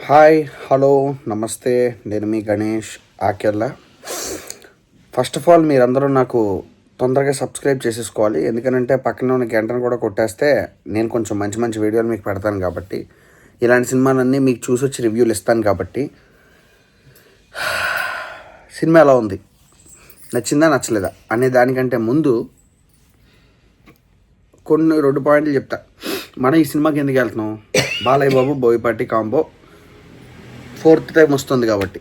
Hi, hello, నమస్తే. నేను మీ Ganesh Akella. First of all మీరందరూ నాకు తొందరగా సబ్స్క్రైబ్ చేసేసుకోవాలి. ఎందుకంటే పక్కన ఉన్న గంటను కూడా కొట్టేస్తే నేను కొంచెం మంచి మంచి వీడియోలు మీకు పెడతాను కాబట్టి, ఇలాంటి సినిమాలన్నీ మీకు చూసి వచ్చి రివ్యూలు ఇస్తాను కాబట్టి. సినిమా ఎలా ఉంది, నచ్చిందా నచ్చలేదా అనే దానికంటే ముందు రెండు పాయింట్లు చెప్తా. మనం ఈ సినిమాకి ఎందుకు వెళ్తున్నాం? Balayya Babu Boyapati combo 4th time వస్తుంది కాబట్టి.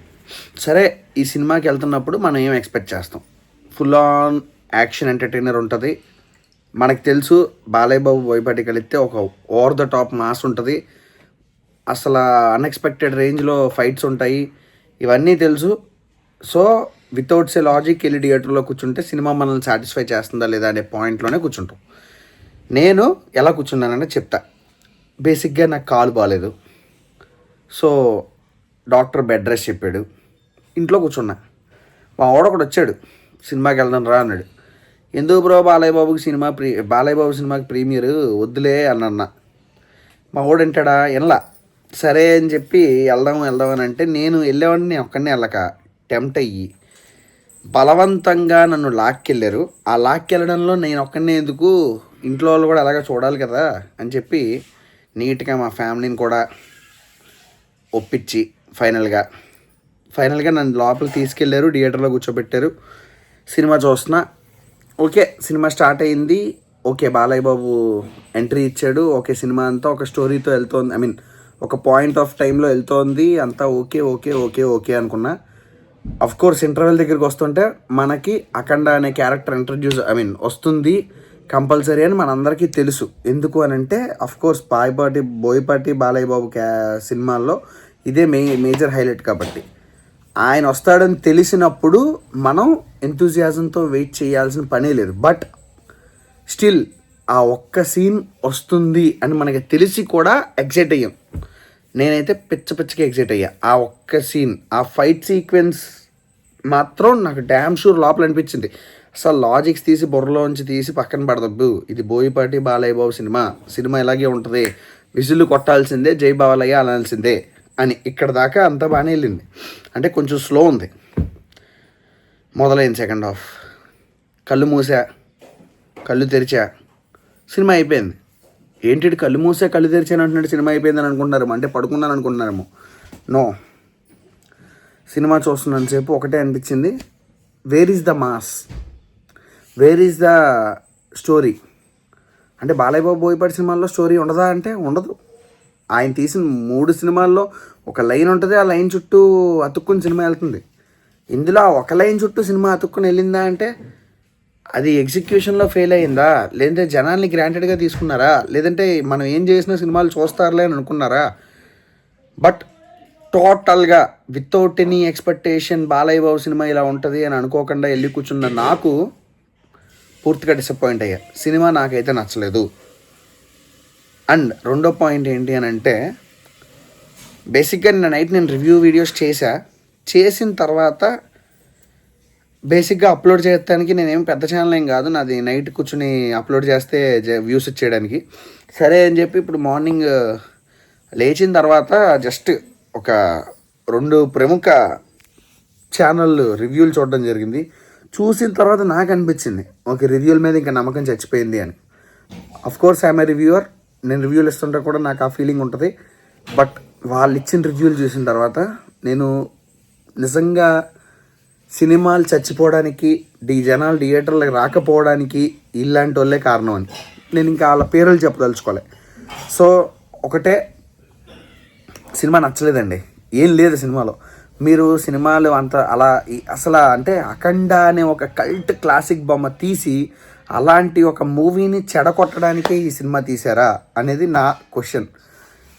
సరే, ఈ సినిమాకి వెళ్తున్నప్పుడు మనం ఏం ఎక్స్పెక్ట్ చేస్తాం? ఫుల్ ఆన్ యాక్షన్ ఎంటర్టైనర్ ఉంటుంది. మనకు తెలుసు బాలయ్య బాబు బోయపాటి కలిస్తే ఒక ఓవర్ ద టాప్ మాస్ ఉంటుంది. అసలు అన్ఎక్స్పెక్టెడ్ రేంజ్లో ఫైట్స్ ఉంటాయి. ఇవన్నీ తెలుసు. సో వితౌట్ సే లాజిక్ వెళ్ళి థియేటర్లో కూర్చుంటే సినిమా మనల్ని సాటిస్ఫై చేస్తుందా లేదా అనే పాయింట్లోనే కూర్చుంటాం. నేను ఎలా కూర్చున్నానంటే చెప్తా. బేసిక్గా నాకు కాలు బాగాలేదు. సో డాక్టర్ బెడ్ రెస్ట్ చెప్పాడు. ఇంట్లో కూర్చున్నా. మా ఒకడు వచ్చాడు, సినిమాకి వెళ్దాం రా అన్నాడు. ఎందుకు బ్రో, బాలయ్య బాబు సినిమాకి ప్రీమియర్ వద్దులే అన్న. మా వాడు అంటాడా ఎనలా. సరే అని చెప్పి వెళ్దాం అని అంటే నేను వెళ్ళేవాడిని. నేను ఒక్కడినే వెళ్ళక టెంప్ట్ అయ్యి బలవంతంగా నన్ను లాక్కెళ్ళారు. ఆ లాక్కెళ్ళడంలో నేను ఒక్కడినే ఎందుకు, ఇంట్లో వాళ్ళు కూడా అలాగే చూడాలి కదా అని చెప్పి నీట్గా మా ఫ్యామిలీని కూడా ఒప్పించి ఫైనల్గా నన్ను లోపలికి తీసుకెళ్ళారు. థియేటర్లో కూర్చోబెట్టారు. సినిమా చూస్తున్నా. ఓకే, సినిమా స్టార్ట్ అయింది. ఓకే, బాలయ్య బాబు ఎంట్రీ ఇచ్చాడు. ఓకే, సినిమా అంతా ఒక స్టోరీతో వెళ్తోంది. ఒక పాయింట్ ఆఫ్ టైంలో వెళ్తోంది అంతా. ఓకే అనుకున్నా. అఫ్ కోర్స్ ఇంటర్వెల్ దగ్గరికి వస్తుంటే మనకి అఖండ అనే క్యారెక్టర్ ఇంట్రడ్యూస్ వస్తుంది కంపల్సరీ అని మనందరికీ తెలుసు. ఎందుకు అని అంటే అఫ్ కోర్స్ బోయపాటి బాలయ్య బాబు సినిమాల్లో ఇదే మేజర్ హైలైట్ కాబట్టి. ఆయన వస్తాడని తెలిసినప్పుడు మనం ఎంతూజియాజంతో వెయిట్ చేయాల్సిన పనే లేదు. బట్ స్టిల్ ఆ ఒక్క సీన్ వస్తుంది అని మనకి తెలిసి కూడా ఎగ్జైట్ అయ్యాం. నేనైతే పిచ్చగా ఎగ్జైట్ అయ్యా. ఆ ఒక్క సీన్, ఆ ఫైట్ సీక్వెన్స్ మాత్రం నాకు డ్యామ్ షూర్ లోపల అనిపించింది. అసలు లాజిక్స్ తీసి బుర్రలోంచి తీసి పక్కన పడదబ్బు. ఇది బోయపాటి బాలయ్య బాబు సినిమా ఇలాగే ఉంటుంది. విజిల్లు కొట్టాల్సిందే, జై బాలయ్య అనాల్సిందే అని. ఇక్కడ దాకా అంతా బాగానే వెళ్ళింది. అంటే కొంచెం స్లో ఉంది. మొదలైంది సెకండ్ హాఫ్. కళ్ళు మూసా, కళ్ళు తెరిచా, సినిమా అయిపోయింది. ఏంటి కళ్ళు మూసా కళ్ళు తెరిచాను అంటున్నాడు, సినిమా అయిపోయిందని అనుకుంటున్నారేమో, అంటే పడుకున్నాను అనుకుంటున్నారేమో. నో, సినిమా చూస్తున్నంతసేపు ఒకటే అనిపించింది, where is the mass, where is the story. అంటే బాలయ్య బాబు బోయపాటి సినిమాల్లో స్టోరీ ఉండదా అంటే ఉండదు. ఆయన తీసిన 3 సినిమాల్లో ఒక లైన్ ఉంటుంది, ఆ లైన్ చుట్టూ అతుక్కుని సినిమా వెళ్తుంది. ఇందులో ఒక లైన్ చుట్టూ సినిమా అతుక్కుని వెళ్ళిందా అంటే అది ఎగ్జిక్యూషన్లో ఫెయిల్ అయ్యిందా, లేదంటే జనాల్ని గ్రాంటెడ్గా తీసుకున్నారా, లేదంటే మనం ఏం చేసిన సినిమాలు చూస్తారులే అని అనుకున్నారా? బట్ టోటల్గా without any expectation Balayya Babu cinema ఇలా ఉంటుంది అని అనుకోకుండా వెళ్ళి కూర్చున్న నాకు పూర్తిగా డిసప్పాయింట్ అయ్యా. సినిమా నాకైతే నచ్చలేదు. అండ్ రెండో పాయింట్ ఏంటి అని అంటే, బేసిక్గా నేను రివ్యూ వీడియోస్ చేసిన తర్వాత బేసిక్గా అప్లోడ్ చేయడానికి నేనేం పెద్ద ఛానల్ ఏం కాదు, నాది నైట్ కూర్చుని అప్లోడ్ చేస్తే వ్యూస్ ఇచ్చేయడానికి. సరే అని చెప్పి ఇప్పుడు మార్నింగ్ లేచిన తర్వాత జస్ట్ ఒక 2 ప్రముఖ ఛానల్ రివ్యూలు చూడడం జరిగింది. చూసిన తర్వాత నాకు అనిపించింది ఓకే, రివ్యూల మీద ఇంకా నమ్మకం చచ్చిపోయింది అని. అఫ్కోర్స్ ఐఎమ్ ఏ రివ్యూవర్, నేను రివ్యూలు ఇస్తుంటే కూడా నాకు ఆ ఫీలింగ్ ఉంటుంది. బట్ వాళ్ళు ఇచ్చిన రివ్యూలు చూసిన తర్వాత నేను నిజంగా సినిమాలు చచ్చిపోవడానికి, జనాలు థియేటర్లకు రాకపోవడానికి ఇలాంటి వాళ్ళే కారణం అని నేను ఇంకా వాళ్ళ పేర్లు చెప్పదలుచుకోలే. సో ఒకటే, సినిమా నచ్చలేదండి. ఏం లేదు సినిమాలో. మీరు సినిమాలు అంత అలా అసలు అంటే అఖండ అనే ఒక కల్ట్ క్లాసిక్ బొమ్మ తీసి అలాంటి ఒక మూవీని చెడగొట్టడానికే ఈ సినిమా తీశారా అనేది నా క్వశ్చన్.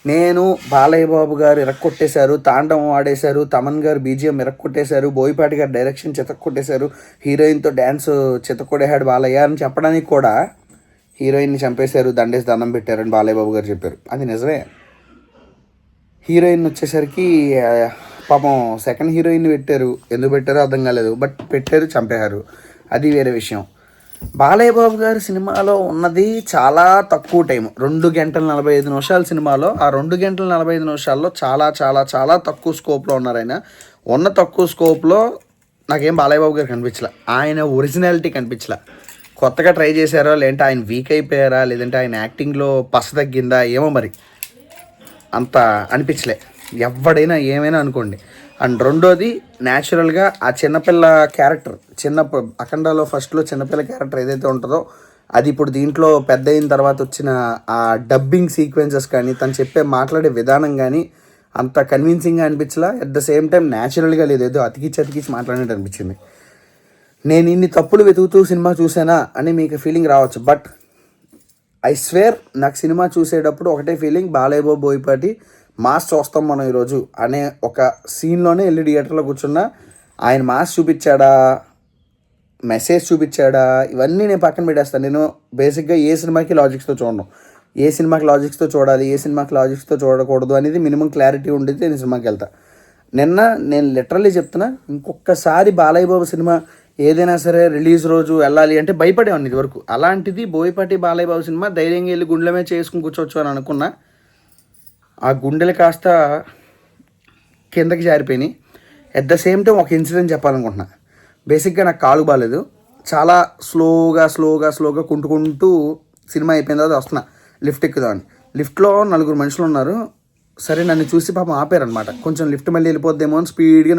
నేను బాలయ్య బాబు గారు ఇరక్కొట్టేశారు, తాండవం ఆడేశారు, తమన్ గారు బీజిఎం ఇరక్కొట్టేశారు, బోయపాటి గారు డైరెక్షన్ చితక్కొట్టేశారు, హీరోయిన్తో డ్యాన్స్ చితక్కొట్టేశాడు బాలయ్య అని చెప్పడానికి కూడా హీరోయిన్ని చంపేశారు, దండేసి దండం పెట్టారని బాలయ్య బాబు గారు చెప్పారు. అది నిజమే. హీరోయిన్ వచ్చేసరికి పాపం సెకండ్ హీరోయిన్ పెట్టారు. ఎందుకు పెట్టారో అర్థం కాలేదు. బట్ పెట్టారు, చంపేశారు. అది వేరే విషయం. బాలయ్య బాబు గారి సినిమాలో ఉన్నది చాలా తక్కువ టైం, 2 గంటల 45 నిమిషాల సినిమాలో. ఆ 2 గంటల 45 నిమిషాల్లో చాలా చాలా చాలా తక్కువ స్కోప్లో ఉన్నారు ఆయన. ఉన్న తక్కువ స్కోప్లో నాకేం బాలయ్య బాబు గారు కనిపించలే, ఆయన ఒరిజినాలిటీ కనిపించలే. కొత్తగా ట్రై చేశారో, లేదంటే ఆయన వీక్ అయిపోయారా, లేదంటే ఆయన యాక్టింగ్లో పస తగ్గిందా ఏమో మరి, అంత అనిపించలే. ఎవడైనా ఏమైనా అనుకోండి. అండ్ రెండోది, న్యాచురల్గా ఆ చిన్నపిల్ల క్యారెక్టర్, అఖండాలో ఫస్ట్లో చిన్నపిల్ల క్యారెక్టర్ ఏదైతే ఉంటుందో అది ఇప్పుడు దీంట్లో పెద్ద అయిన తర్వాత వచ్చిన ఆ డబ్బింగ్ సీక్వెన్సెస్ కానీ, తను మాట్లాడే విధానం కానీ అంత కన్విన్సింగ్గా అనిపించలా. అట్ ద సేమ్ టైం న్యాచురల్గా లేదు, ఏదో అతికిచ్చి మాట్లాడినట్టు అనిపించింది. నేను ఇన్ని తప్పులు వెతుకుతూ సినిమా చూసానా అని మీకు ఫీలింగ్ రావచ్చు, బట్ ఐ స్వేర్ నాకు సినిమా చూసేటప్పుడు ఒకటే ఫీలింగ్, బాలయ్య బాబు బోయపాటి మాస్ చూస్తాం మనం ఈరోజు అనే ఒక సీన్లోనే వెళ్ళి థియేటర్లో కూర్చున్నా. ఆయన మాస్ చూపించాడా, మెసేజ్ చూపించాడా, ఇవన్నీ నేను పక్కన పెట్టేస్తాను. నేను బేసిక్గా ఏ సినిమాకి లాజిక్స్తో చూడను, ఏ సినిమాకి లాజిక్స్తో చూడాలి, ఏ సినిమాకి లాజిక్స్తో చూడకూడదు అనేది మినిమం క్లారిటీ ఉండేది నేను సినిమాకి వెళ్తా. నేను లిటరల్లీ చెప్తున్నా, ఇంకొకసారి బాలయ్య బాబు సినిమా ఏదైనా సరే రిలీజ్ రోజు వెళ్ళాలి అంటే భయపడేవాడిని ఇది వరకు. అలాంటిది బోయపాటి బాలయ్య బాబు సినిమా ధైర్యంగా వెళ్ళి గుండెలమే చేసుకుని కూర్చోవచ్చు అని అనుకున్నా. ఆ గుండెలు కాస్త కిందకి జారిపోయినాయి. అట్ ద సేమ్ టైం ఒక ఇన్సిడెంట్ చెప్పాలనుకుంటున్నా. బేసిక్గా నాకు కాలు బాగాలేదు, చాలా స్లోగా కుంటుకుంటూ సినిమా అయిపోయిన తర్వాత వస్తున్నా లిఫ్ట్ ఎక్కుదామని. లిఫ్ట్లో 4 మనుషులు ఉన్నారు. సరే నన్ను చూసి పాపం ఆపారనమాట. కొంచెం లిఫ్ట్ మళ్ళీ వెళ్ళిపోద్దేమో అని స్పీడ్గా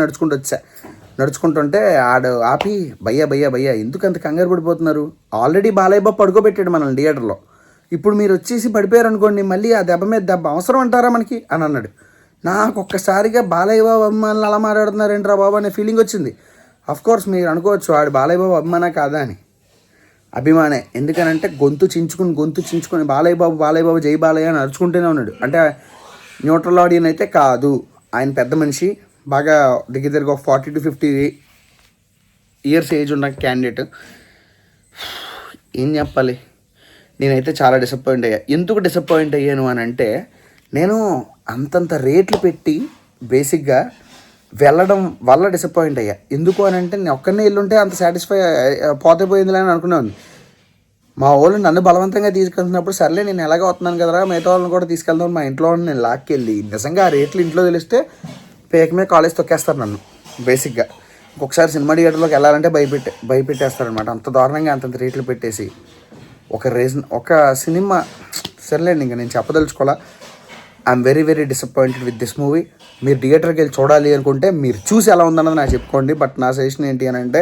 నడుచుకుంటుంటే ఆడు ఆపి, భయ్యా ఎందుకు అంత కంగారు పడిపోతున్నారు, ఆల్రెడీ బాలయ్య బాబు పడుకోబెట్టాడు మనల్ని థియేటర్లో, ఇప్పుడు మీరు వచ్చేసి పడిపోయారు అనుకోండి, మళ్ళీ ఆ దెబ్బ మీద దెబ్బ అవసరం అంటారా మనకి అని అన్నాడు. నాకు ఒక్కసారిగా బాలయ్య బాబు అభిమానులు అలా మాట్లాడుతున్నారేంట్రా బాబు అనే ఫీలింగ్ వచ్చింది. అఫ్కోర్స్ మీరు అనుకోవచ్చు ఆడు బాలయ్య బాబు అభిమానా కాదా అని. అభిమానే. ఎందుకనంటే గొంతు చించుకొని బాలయ్య బాబు జై బాలయ్య అని అరుచుకుంటూనే ఉన్నాడు. అంటే న్యూట్రల్ ఆడియన్ అయితే కాదు, ఆయన పెద్ద మనిషి, బాగా దగ్గర 40 to 50 ఇయర్స్ ఏజ్ ఉన్న క్యాండిడేట్. ఏం చెప్పాలి, నేనైతే చాలా డిసప్పాయింట్ అయ్యా. ఎందుకు డిసప్పాయింట్ అయ్యాను అని అంటే, నేను అంతంత రేట్లు పెట్టి బేసిక్గా వెళ్ళడం వల్ల డిసప్పాయింట్ అయ్యా. ఎందుకు అని అంటే, నేను ఒక్కనే వెళ్ళుంటే అంత సాటిస్ఫై పోయిందిలే అని అనుకునేవాడిని. మా వాళ్ళు నన్ను బలవంతంగా తీసుకెళ్తున్నప్పుడు సర్లే నేను ఎలాగ వస్తున్నాను కదరా, మిగతా వాళ్ళని కూడా తీసుకెళ్తాను, మా ఇంట్లో నేను లాక్కెళ్ళి నిజంగా ఆ రేట్లు ఇంట్లో తెలిస్తే పేకమే కాలేజ్ తొక్కేస్తారు నన్ను. బేసిక్గా ఇంకొకసారి సినిమా థియేటర్లోకి వెళ్ళాలంటే భయపెట్టేస్తారనమాట. అంత దారుణంగా అంతంత రేట్లు పెట్టేసి ఒక సినిమా సర్లేండి, ఇంకా నేను చెప్పదలుచుకోవాలా. I'm very disappointed with this movie. మీరు థియేటర్కి వెళ్ళి చూడాలి అనుకుంటే మీరు చూసి ఎలా ఉందన్నది నాకు చెప్పుకోండి. బట్ నా సజెషన్ ఏంటి అని అంటే,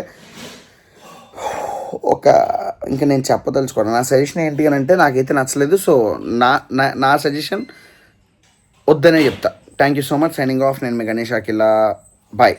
ఇంకా నేను చెప్పదలుచుకోను. నా సజెషన్ ఏంటి అని అంటే, నాకైతే నచ్చలేదు. సో నా సజెషన్ వద్దనే చెప్తా. Thank you so much. Signing off. నేను మీ గణేష్ అఖిల. బాయ్.